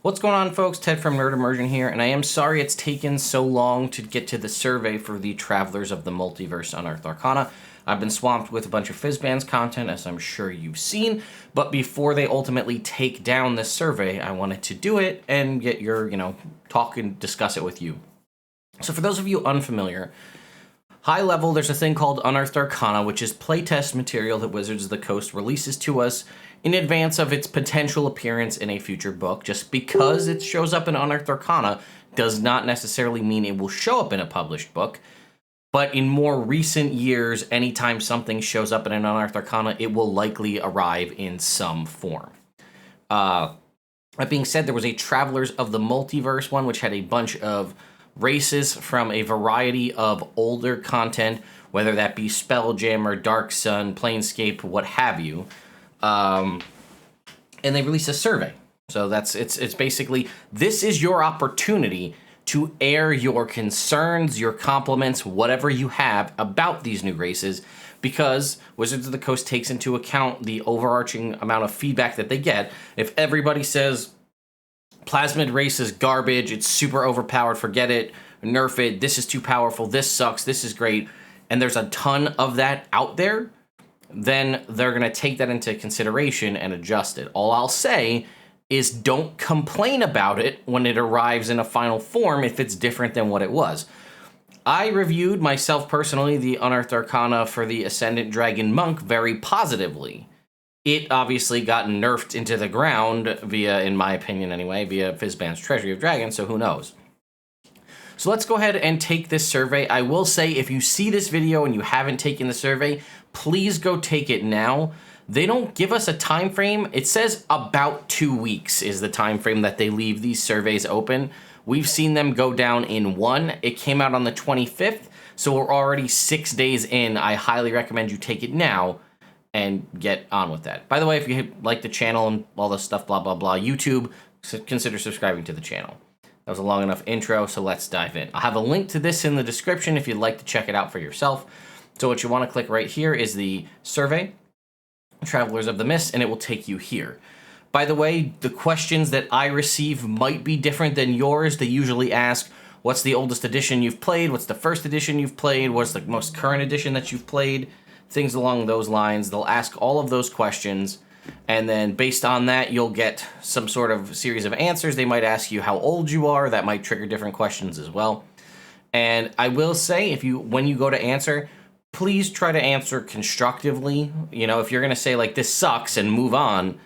What's going on, folks? Ted from Immersion here, and I am sorry it's taken so long to get to the survey for the Travelers of the Multiverse Unearthed Arcana. I've been swamped with a bunch of Fizzbands content, as I'm sure you've seen, but before they ultimately take down this survey, I wanted to do it and get your, talk and discuss it with you. So for those of you unfamiliar, high level, there's a thing called Unearthed Arcana, which is playtest material that Wizards of the Coast releases to us in advance of its potential appearance in a future book. Just because it shows up in Unearthed Arcana does not necessarily mean it will show up in a published book. But in more recent years, anytime something shows up in an Unearthed Arcana, it will likely arrive in some form. That being said, there was a Travelers of the Multiverse one, which had a bunch of races from a variety of older content, whether that be Spelljammer, Dark Sun, Planescape, what have you. And they released a survey. So it's basically, this is your opportunity to air your concerns, your compliments, whatever you have about these new races, because Wizards of the Coast takes into account the overarching amount of feedback that they get. If everybody says Plasmid race is garbage, it's super overpowered, forget it, nerf it, this is too powerful, this sucks, this is great, and there's a ton of that out there, then they're going to take that into consideration and adjust it. All I'll say is don't complain about it when it arrives in a final form if it's different than what it was. I reviewed, myself personally, the Unearthed Arcana for the Ascendant Dragon Monk very positively. It obviously got nerfed into the ground via, in my opinion anyway, via Fizzband's Treasury of Dragons, so who knows. So let's go ahead and take this survey. I will say, if you see this video and you haven't taken the survey, please go take it now. They don't give us a time frame. It says about 2 weeks is the time frame that they leave these surveys open. We've seen them go down in one. It came out on the 25th, so we're already 6 days in. I highly recommend you take it now and get on with that. By the way, if you like the channel and all this stuff, blah, blah, blah, YouTube, consider subscribing to the channel. That was a long enough intro, so let's dive in. I'll have a link to this in the description if you'd like to check it out for yourself. So what you want to click right here is the survey, Travelers of the Mist, and it will take you here. By the way, the questions that I receive might be different than yours. They usually ask, what's the oldest edition you've played? What's the first edition you've played? What's the most current edition that you've played? Things along those lines. They'll ask all of those questions, and then based on that, you'll get some sort of series of answers. They might ask you how old you are. That might trigger different questions as well. And I will say, when you go to answer, please try to answer constructively. If you're going to say, like, this sucks and move on,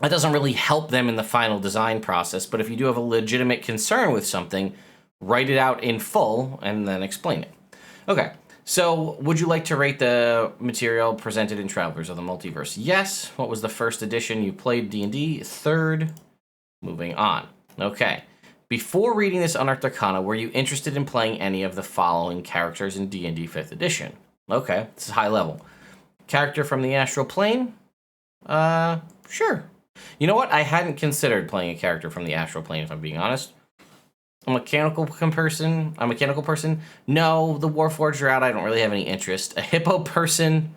that doesn't really help them in the final design process. But if you do have a legitimate concern with something, write it out in full and then explain it. Okay. So, would you like to rate the material presented in Travelers of the Multiverse? Yes. What was the first edition you played D&D? Third. Moving on. Okay. Before reading this Unearthed Arcana, were you interested in playing any of the following characters in D&D 5th edition? Okay, this is high level. Character from the Astral Plane? Sure. You know what? I hadn't considered playing a character from the Astral Plane, if I'm being honest. A mechanical person? No. The Warforged route, I don't really have any interest. A hippo person?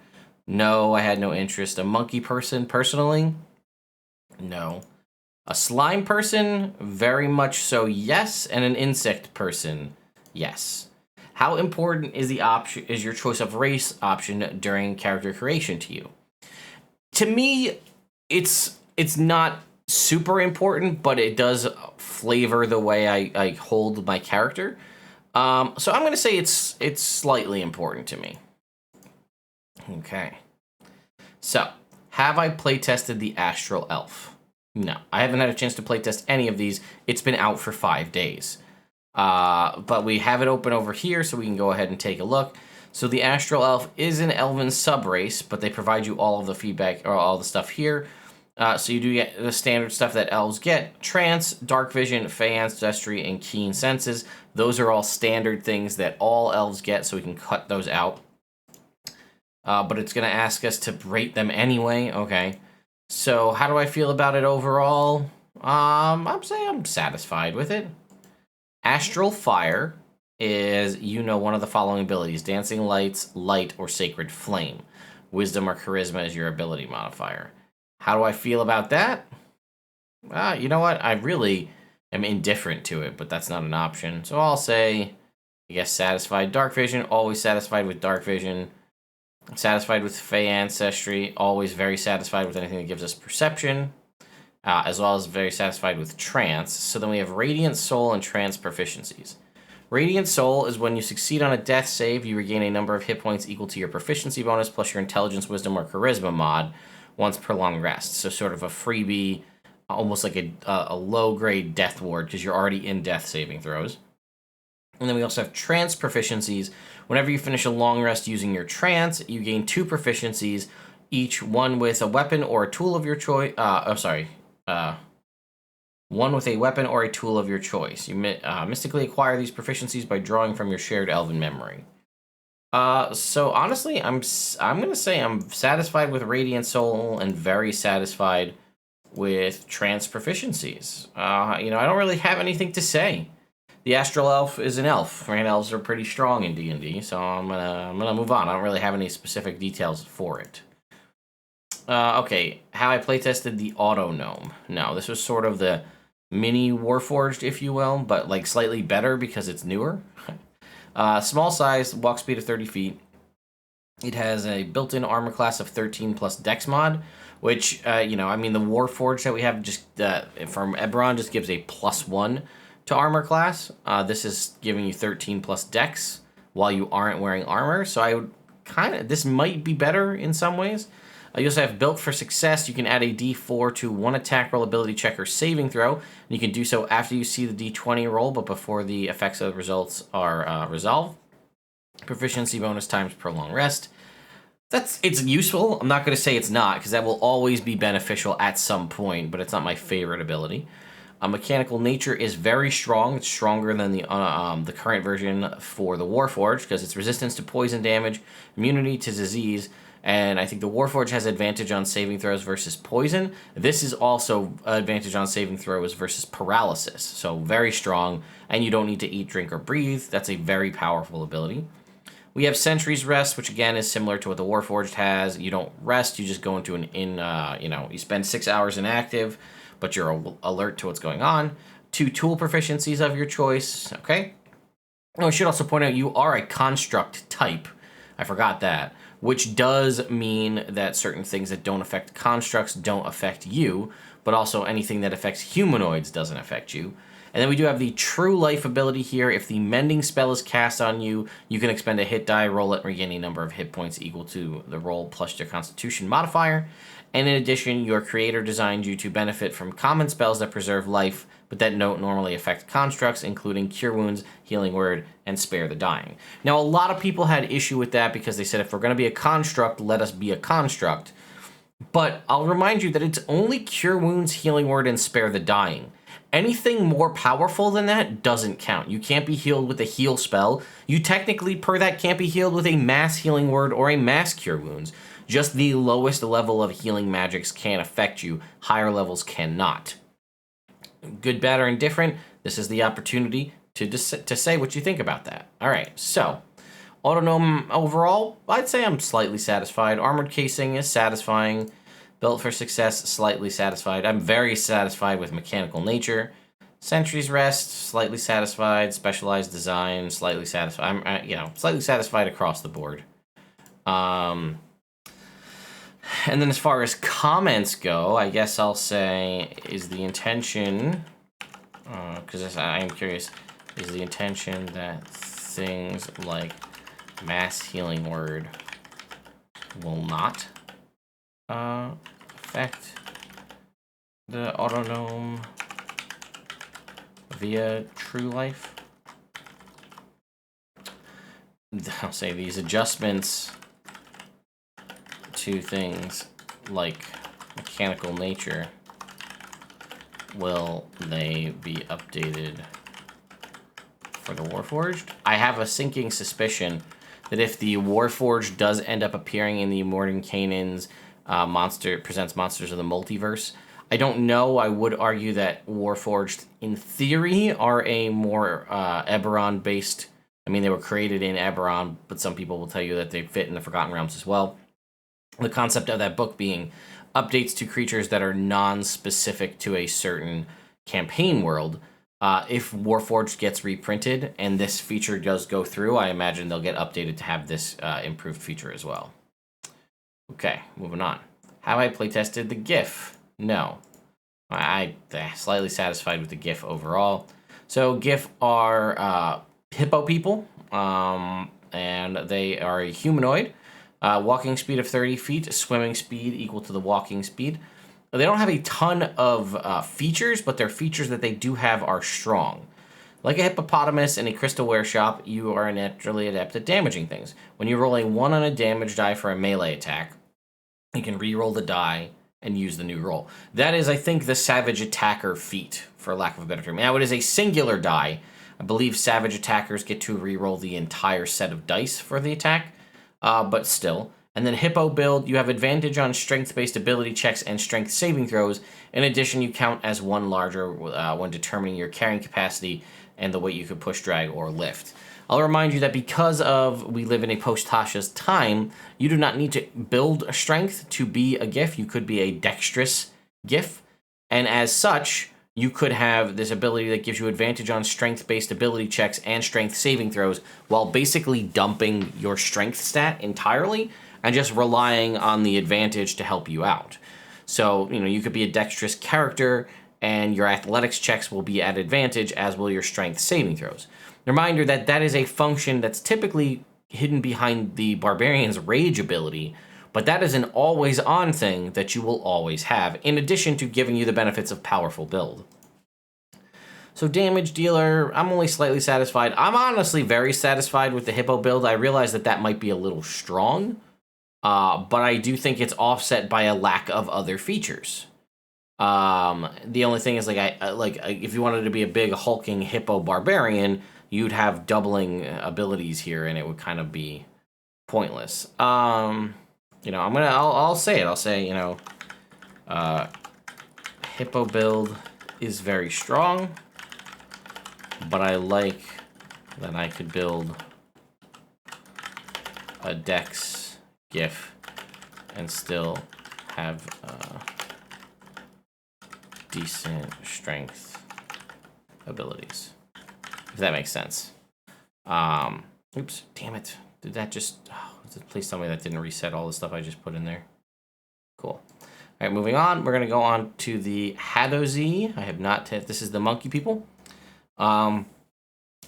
No, I had no interest. A monkey person, personally? No. A slime person? Very much so, yes. And an insect person? Yes. How important is your choice of race option during character creation to you? To me, it's not super important, but it does flavor the way I hold my character. So I'm going to say it's slightly important to me. Okay. So, have I playtested the Astral Elf? No, I haven't had a chance to playtest any of these. It's been out for 5 days. But we have it open over here, so we can go ahead and take a look. So the Astral Elf is an elven subrace, but they provide you all of the feedback, or all the stuff here. So you do get the standard stuff that elves get. Trance, Dark Vision, Fey Ancestry, and Keen Senses. Those are all standard things that all elves get, so we can cut those out. But it's going to ask us to rate them anyway. Okay. So how do I feel about it overall? I'm saying I'm satisfied with it. Astral Fire is, one of the following abilities. Dancing Lights, Light, or Sacred Flame. Wisdom or Charisma is your ability modifier. How do I feel about that? You know what? I really am indifferent to it, but that's not an option. So I'll say, I guess, satisfied. Dark Vision, always satisfied with Dark Vision. Satisfied with Fey Ancestry, always very satisfied with anything that gives us perception, as well as very satisfied with Trance. So then we have Radiant Soul and Trance proficiencies. Radiant Soul is when you succeed on a death save, you regain a number of hit points equal to your proficiency bonus plus your intelligence, wisdom, or charisma mod once per long rest. So sort of a freebie, almost like a low-grade death ward because you're already in death saving throws. And then we also have Trance proficiencies. Whenever you finish a long rest using your Trance, you gain 2 proficiencies, each one with a weapon or a tool of your choice. One with a weapon or a tool of your choice. You mystically acquire these proficiencies by drawing from your shared elven memory. So honestly, I'm gonna say I'm satisfied with Radiant Soul and very satisfied with Trance proficiencies. I don't really have anything to say. The Astral Elf is an elf. Right? Elves are pretty strong in D&D, so I'm gonna move on. I don't really have any specific details for it. Okay, how I playtested the Auto Gnome. No, this was sort of the mini Warforged, if you will, but like slightly better because it's newer. Small size, walk speed of 30 feet. It has a built-in armor class of 13 plus Dex mod, which, the Warforged that we have just from Eberron just gives a +1 to armor class. This is giving you 13 plus Dex while you aren't wearing armor, so I would this might be better in some ways. You also have Built for Success. You can add a d4 to one attack roll, ability check, or saving throw. And you can do so after you see the d20 roll, but before the effects of the results are resolved. Proficiency bonus times per long rest. It's useful. I'm not going to say it's not, because that will always be beneficial at some point, but it's not my favorite ability. Mechanical Nature is very strong. It's stronger than the current version for the Warforged, because it's resistance to poison damage, immunity to disease, and I think the Warforged has advantage on saving throws versus poison. This is also advantage on saving throws versus paralysis. So very strong, and you don't need to eat, drink, or breathe. That's a very powerful ability. We have Sentry's Rest, which again is similar to what the Warforged has. You don't rest, you just go into you spend 6 hours inactive, but you're alert to what's going on. 2 tool proficiencies of your choice, okay? Oh, I should also point out you are a construct type. I forgot that. Which does mean that certain things that don't affect constructs don't affect you, but also anything that affects humanoids doesn't affect you. And then we do have the True Life ability here. If the Mending spell is cast on you, you can expend a hit die, roll it, and regain a number of hit points equal to the roll plus your Constitution modifier. And in addition, your creator designed you to benefit from common spells that preserve life, but that don't normally affect constructs, including Cure Wounds, Healing Word, and Spare the Dying. Now, a lot of people had issue with that because they said if we're going to be a construct, let us be a construct. But I'll remind you that it's only Cure Wounds, Healing Word, and Spare the Dying. Anything more powerful than that doesn't count. You can't be healed with a heal spell. You technically, per that, can't be healed with a mass Healing Word or a mass Cure Wounds. Just the lowest level of healing magics can affect you. Higher levels cannot. Good, bad, or indifferent, this is the opportunity to say what you think about that. All right, so Auto Gnome overall, I'd say I'm slightly satisfied. Armored Casing is satisfying. Built for Success, slightly satisfied. I'm very satisfied with Mechanical Nature. Sentry's Rest, slightly satisfied. Specialized Design, slightly satisfied. I'm slightly satisfied across the board. And then as far as comments go, I guess I'll say, is the intention, because I am curious, is the intention that things like Mass Healing Word will not affect the Auto Gnome via True Life? I'll say these adjustments to things like Mechanical Nature, will they be updated for the Warforged? I have a sinking suspicion that if the Warforged does end up appearing in the Immortan Canaan's presents monsters of the multiverse, I don't know. I would argue that Warforged, in theory, are a more Eberron-based. I mean, they were created in Eberron, but some people will tell you that they fit in the Forgotten Realms as well. The concept of that book being updates to creatures that are non-specific to a certain campaign world. If Warforged gets reprinted and this feature does go through, I imagine they'll get updated to have this improved feature as well. Okay, moving on. Have I playtested the GIF? No. I'm slightly satisfied with the GIF overall. So GIF are hippo people, and they are a humanoid. Walking speed of 30 feet, swimming speed equal to the walking speed. They don't have a ton of features, but their features that they do have are strong. Like a hippopotamus in a crystalware shop, you are naturally adept at damaging things. When you roll a 1 on a damage die for a melee attack, you can re-roll the die and use the new roll. That is, I think, the Savage Attacker feat, for lack of a better term. Now, it is a singular die. I believe Savage Attackers get to re-roll the entire set of dice for the attack, but still. And then Hippo build, you have advantage on strength-based ability checks and strength saving throws. In addition, you count as one larger when determining your carrying capacity and the weight you could push, drag, or lift. I'll remind you that because we live in a post-Tasha's time, you do not need to build a strength to be a GIF. You could be a dexterous GIF. And as such, you could have this ability that gives you advantage on strength-based ability checks and strength saving throws while basically dumping your strength stat entirely and just relying on the advantage to help you out. So, you could be a dexterous character and your athletics checks will be at advantage, as will your strength saving throws. Reminder that that is a function that's typically hidden behind the Barbarian's Rage ability, but that is an always-on thing that you will always have, in addition to giving you the benefits of powerful build. So damage dealer, I'm only slightly satisfied. I'm honestly very satisfied with the Hippo build. I realize that might be a little strong, but I do think it's offset by a lack of other features. The only thing is, if you wanted to be a big hulking hippo barbarian, you'd have doubling abilities here, and it would kind of be pointless. I'll say it. I'll say, hippo build is very strong, but I like that I could build a dex GIF and still have decent strength abilities, if that makes sense. Oops, damn it. Did that just... please tell me that didn't reset all the stuff I just put in there. Cool. All right, moving on. We're going to go on to the Hadozi. I have not... this is the monkey people.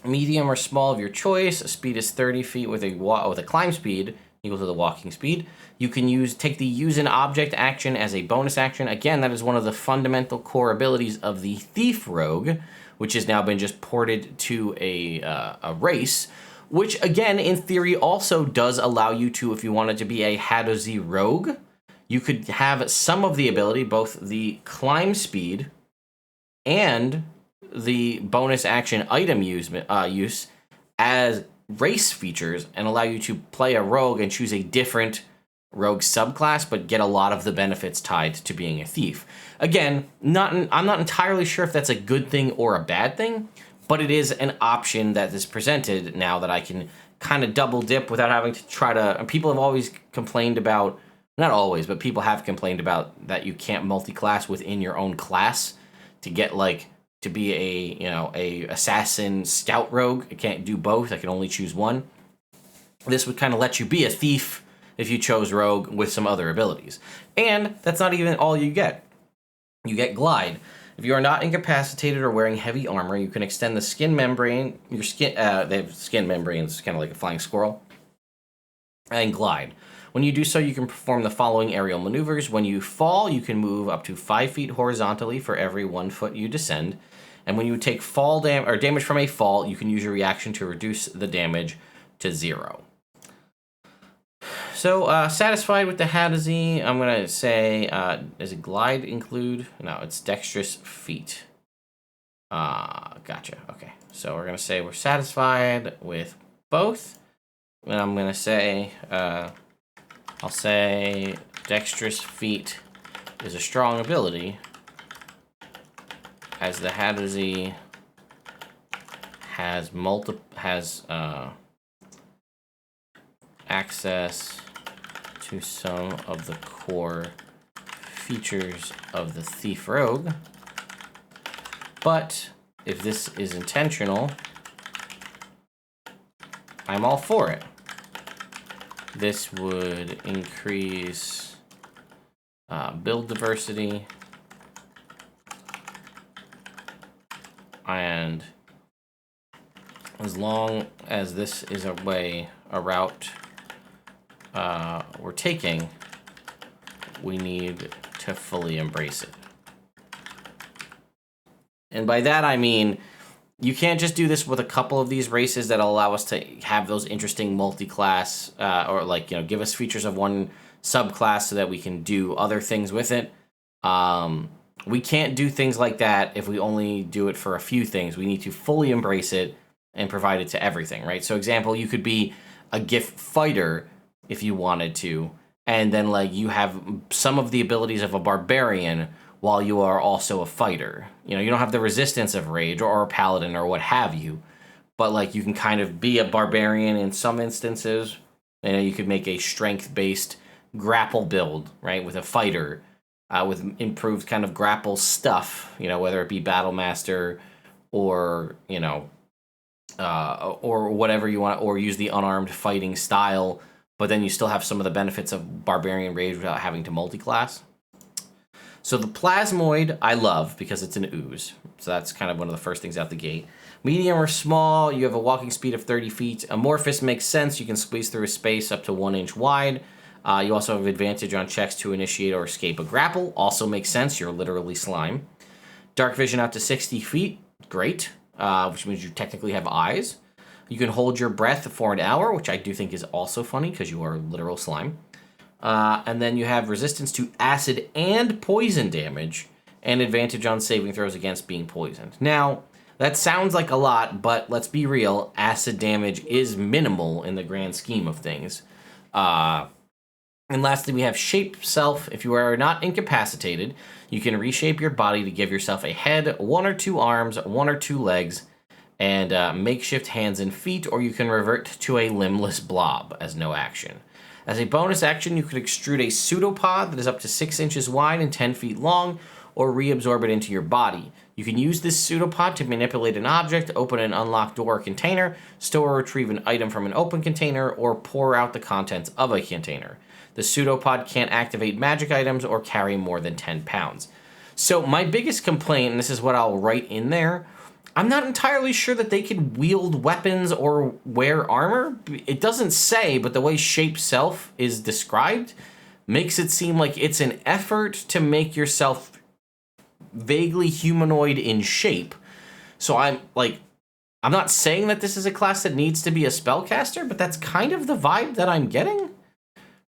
Medium or small of your choice. Speed is 30 feet with a climb speed equal to the walking speed. You can take the use an object action as a bonus action. Again, that is one of the fundamental core abilities of the Thief Rogue, which has now been just ported to a race, which, again, in theory, also does allow you to, if you wanted to be a Hadozi Rogue, you could have some of the ability, both the climb speed and the bonus action item use as race features and allow you to play a rogue and choose a different rogue subclass, but get a lot of the benefits tied to being a thief. Again, I'm not entirely sure if that's a good thing or a bad thing, but it is an option that is presented now that I can kind of double dip without having to try to... People have always complained about... Not always, but people have complained about that you can't multi-class within your own class to get, to be a assassin scout rogue. I can't do both. I can only choose one. This would kind of let you be a thief if you chose rogue with some other abilities. And that's not even all you get. You get glide. If you are not incapacitated or wearing heavy armor, you can extend the skin membrane. They have skin membranes, kind of like a flying squirrel, and glide. When you do so, you can perform the following aerial maneuvers. When you fall, you can move up to 5 feet horizontally for every 1 foot you descend. And when you take damage from a fall, you can use your reaction to reduce the damage to 0. So, satisfied with the Hadozi, I'm going to say, does a glide include? No, it's dexterous feet. Gotcha. Okay. So we're going to say we're satisfied with both. And I'm going to say, I'll say dexterous feet is a strong ability, as the Hadozi has access to some of the core features of the Thief Rogue. But if this is intentional, I'm all for it. This would increase build diversity. And as long as this is a route we're taking, we need to fully embrace it. And by that, I mean, you can't just do this with a couple of these races that'll allow us to have those interesting multi-class, or like, you know, give us features of one subclass so that we can do other things with it. We can't do things like that if we only do it for a few things. We need to fully embrace it and provide it to everything, right? So example, you could be a gift fighter if you wanted to, and then like you have some of the abilities of a barbarian while you are also a fighter. You know, you don't have the resistance of rage or a paladin or what have you, but like you can kind of be a barbarian in some instances. And you could make a strength-based grapple build, right, with a fighter, with improved kind of grapple stuff, you know, whether it be Battle Master or, you know, or whatever you want, or use the unarmed fighting style, but then you still have some of the benefits of Barbarian Rage without having to multi-class. So the Plasmoid I love because it's an ooze. So that's kind of one of the first things out the gate. Medium or small, you have a walking speed of 30 feet. Amorphous makes sense. You can squeeze through a space up to 1 inch wide. You also have advantage on checks to initiate or escape a grapple. Also makes sense. You're literally slime. Dark vision out to 60 feet. Great. Which means you technically have eyes. You can hold your breath for an hour, which I do think is also funny because you are literal slime. And then you have resistance to acid and poison damage and advantage on saving throws against being poisoned. Now, that sounds like a lot, but let's be real. Acid damage is minimal in the grand scheme of things. And lastly, we have Shape Self. If you are not incapacitated, you can reshape your body to give yourself a head, 1 or 2 arms, 1 or 2 legs, and makeshift hands and feet, or you can revert to a limbless blob as no action. As a bonus action, you could extrude a pseudopod that is up to 6 inches wide and 10 feet long, or reabsorb it into your body. You can use this pseudopod to manipulate an object, open an unlocked door or container, store or retrieve an item from an open container, or pour out the contents of a container. The pseudopod can't activate magic items or carry more than 10 pounds. So my biggest complaint, and this is what I'll write in there, I'm not entirely sure that they could wield weapons or wear armor. It doesn't say, but the way Shape Self is described makes it seem like it's an effort to make yourself vaguely humanoid in shape. So I'm not saying that this is a class that needs to be a spellcaster, but that's kind of the vibe that I'm getting.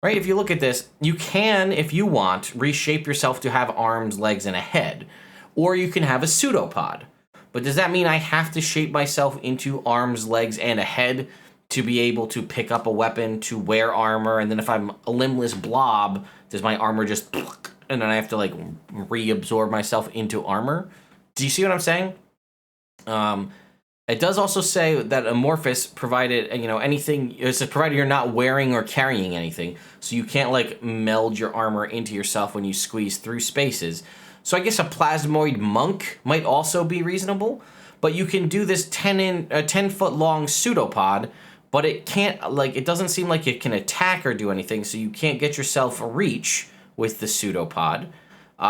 Right? If you look at this, you can, if you want, reshape yourself to have arms, legs, and a head. Or you can have a pseudopod. But does that mean I have to shape myself into arms, legs, and a head to be able to pick up a weapon, to wear armor, and then if I'm a limbless blob, does my armor just... and then I have to, like, reabsorb myself into armor? Do you see what I'm saying? It does also say that amorphous, provided, you know, anything... It's provided you're not wearing or carrying anything, so you can't, like, meld your armor into yourself when you squeeze through spaces. So I guess a plasmoid monk might also be reasonable, but you can do this 10-foot long pseudopod, but it can't, like, it doesn't seem like it can attack or do anything, so you can't get yourself a reach with the pseudopod.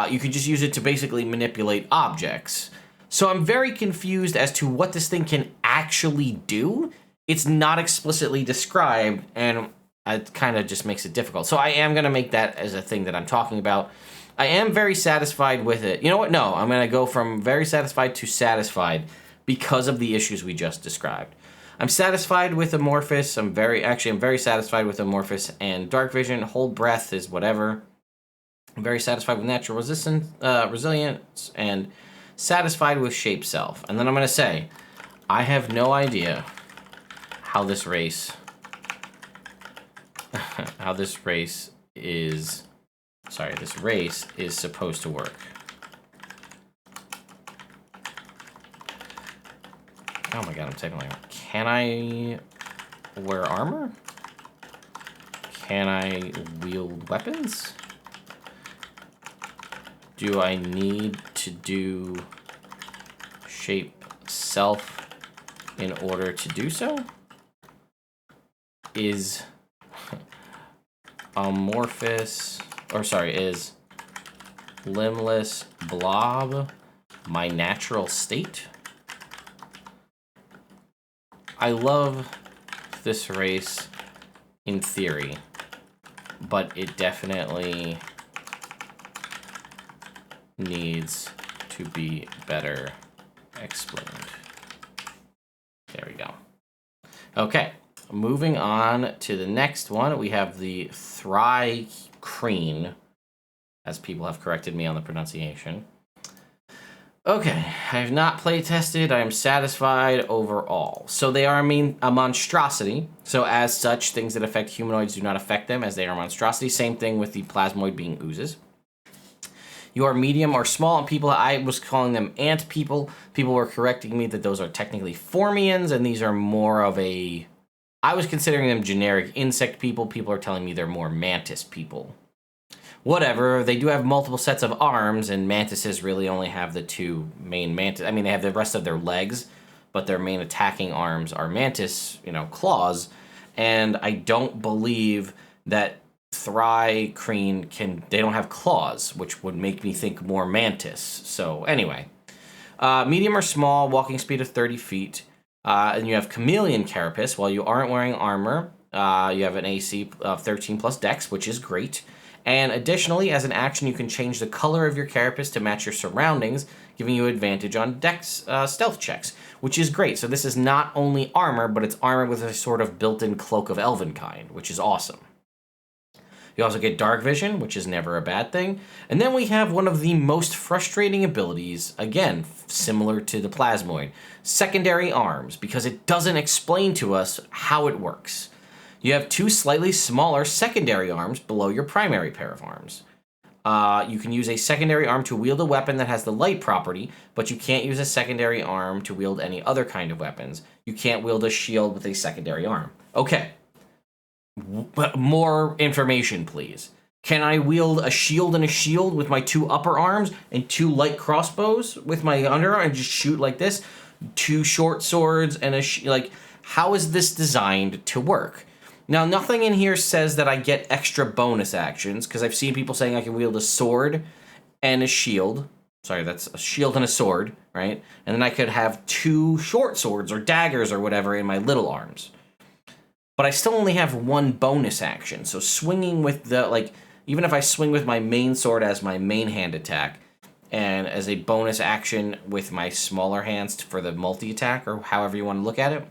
You could just use it to basically manipulate objects. So I'm very confused as to what this thing can actually do. It's not explicitly described, and it kind of just makes it difficult. So I am going to make that as a thing that I'm talking about. I am very satisfied with it. You know what? No, I'm going to go from very satisfied to satisfied because of the issues we just described. I'm satisfied with Amorphous. I'm very satisfied with Amorphous and Dark Vision. Hold Breath is whatever. I'm very satisfied with Natural Resilience, and satisfied with Shape Self. And then I'm going to say, I have no idea how this race is supposed to work. Oh my god, I'm typing like, can I wear armor? Can I wield weapons? Do I need to do shape self in order to do so? Is amorphous, or sorry, is limbless blob my natural state? I love this race in theory, but it definitely needs to be better explained. There we go. Okay, moving on to the next one, we have the Thry-Kreen, as people have corrected me on the pronunciation. Okay, I have not play tested. I am satisfied overall. So they are a monstrosity. So as such, things that affect humanoids do not affect them, as they are monstrosity. Same thing with the plasmoid being oozes. You are medium or small, and I was calling them ant people. People were correcting me that those are technically Formians, and these are more of a... I was considering them generic insect people. People are telling me they're more mantis people. Whatever, they do have multiple sets of arms, and mantises really only have the two main mantis. I mean, they have the rest of their legs, but their main attacking arms are mantis, claws. And I don't believe that Thry-Kreen they don't have claws, which would make me think more mantis. So anyway, medium or small, walking speed of 30 feet. And you have chameleon carapace. While you aren't wearing armor, you have an AC of 13 plus dex, which is great. And additionally, as an action, you can change the color of your carapace to match your surroundings, giving you advantage on dex stealth checks, which is great. So this is not only armor, but it's armor with a sort of built-in cloak of elvenkind, which is awesome. You also get dark vision, which is never a bad thing. And then we have one of the most frustrating abilities, again, similar to the plasmoid, secondary arms, because it doesn't explain to us how it works. You have two slightly smaller secondary arms below your primary pair of arms. You can use a secondary arm to wield a weapon that has the light property, but you can't use a secondary arm to wield any other kind of weapons. You can't wield a shield with a secondary arm. Okay. More information, please. Can I wield a shield and a shield with my two upper arms and two light crossbows with my underarm and just shoot like this? Two short swords and how is this designed to work? Now, nothing in here says that I get extra bonus actions, because I've seen people saying I can wield a sword and a shield. Sorry, that's a shield and a sword, right? And then I could have two short swords or daggers or whatever in my little arms. But I still only have one bonus action, so swinging with even if I swing with my main sword as my main hand attack, and as a bonus action with my smaller hands for the multi-attack, or however you want to look at it.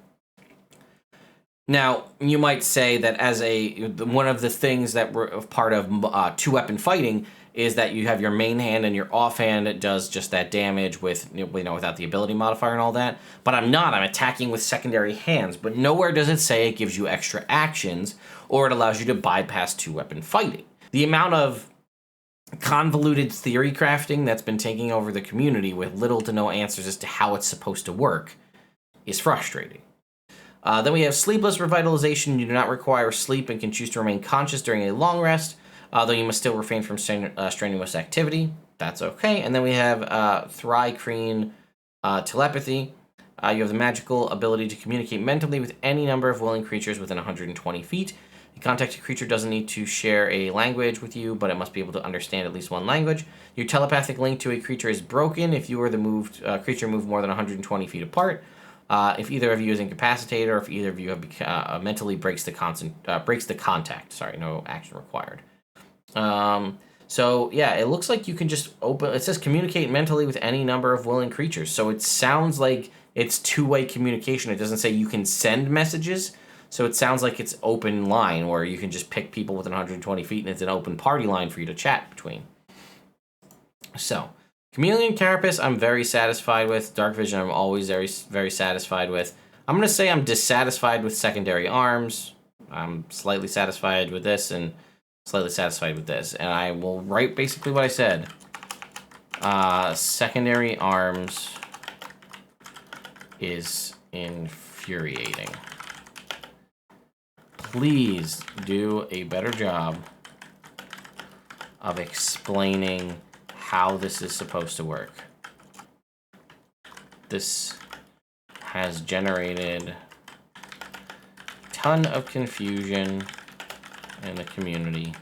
Now, you might say that as one of the things that were part of two-weapon fighting is that you have your main hand and your offhand that does just that damage without the ability modifier and all that. But I'm attacking with secondary hands, but nowhere does it say it gives you extra actions or it allows you to bypass two-weapon fighting. The amount of convoluted theory crafting that's been taking over the community with little to no answers as to how it's supposed to work is frustrating. Then we have Sleepless Revitalization. You do not require sleep and can choose to remain conscious during a long rest, though you must still refrain from strenuous activity. That's okay. And then we have Thry-Kreen Telepathy. You have the magical ability to communicate mentally with any number of willing creatures within 120 feet. The contacted creature doesn't need to share a language with you, but it must be able to understand at least one language. Your telepathic link to a creature is broken if you or the creature move more than 120 feet apart. If either of you is incapacitated, or if either of you have mentally breaks the contact. Sorry, no action required. So yeah, it looks like you can just it says communicate mentally with any number of willing creatures. So it sounds like it's two-way communication. It doesn't say you can send messages. So it sounds like it's open line where you can just pick people within 120 feet and it's an open party line for you to chat between. So Chameleon Carapace, I'm very satisfied with. Dark Vision, I'm always very, very satisfied with. I'm going to say I'm dissatisfied with secondary arms. I'm slightly satisfied with this and slightly satisfied with this. And I will write basically what I said. Secondary arms is infuriating. Please do a better job of explaining how this is supposed to work. This has generated a ton of confusion in the community.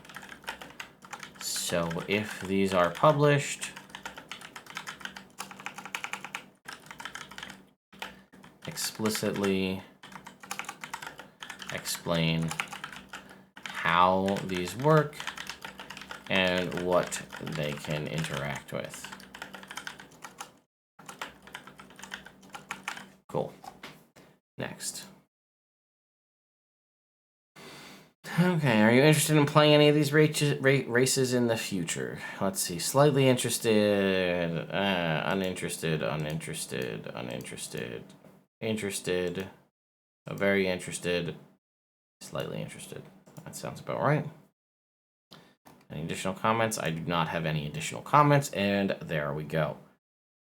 So if these are published, explicitly explain how these work and what they can interact with. Cool. Next. Okay, are you interested in playing any of these races in the future? Let's see. Slightly interested, uninterested, uninterested, uninterested, interested, very interested, slightly interested. That sounds about right. Any additional comments? I do not have any additional comments, and there we go.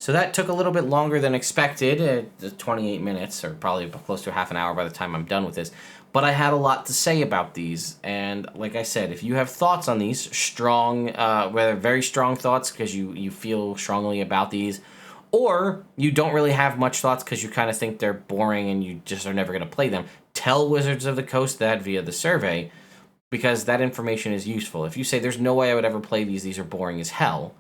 So that took a little bit longer than expected, 28 minutes, or probably close to half an hour by the time I'm done with this. But I had a lot to say about these, and like I said, if you have thoughts on these, strong, whether very strong thoughts because you feel strongly about these, or you don't really have much thoughts because you kind of think they're boring and you just are never going to play them, tell Wizards of the Coast that via the survey, because that information is useful. If you say, there's no way I would ever play these are boring as hell,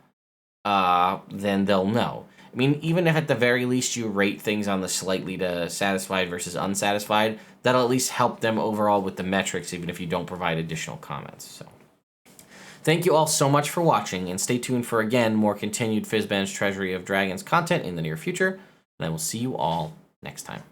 then they'll know. I mean, even if at the very least you rate things on the slightly to satisfied versus unsatisfied, that'll at least help them overall with the metrics, even if you don't provide additional comments. So, thank you all so much for watching, and stay tuned for, again, more continued Fizban's Treasury of Dragons content in the near future, and I will see you all next time.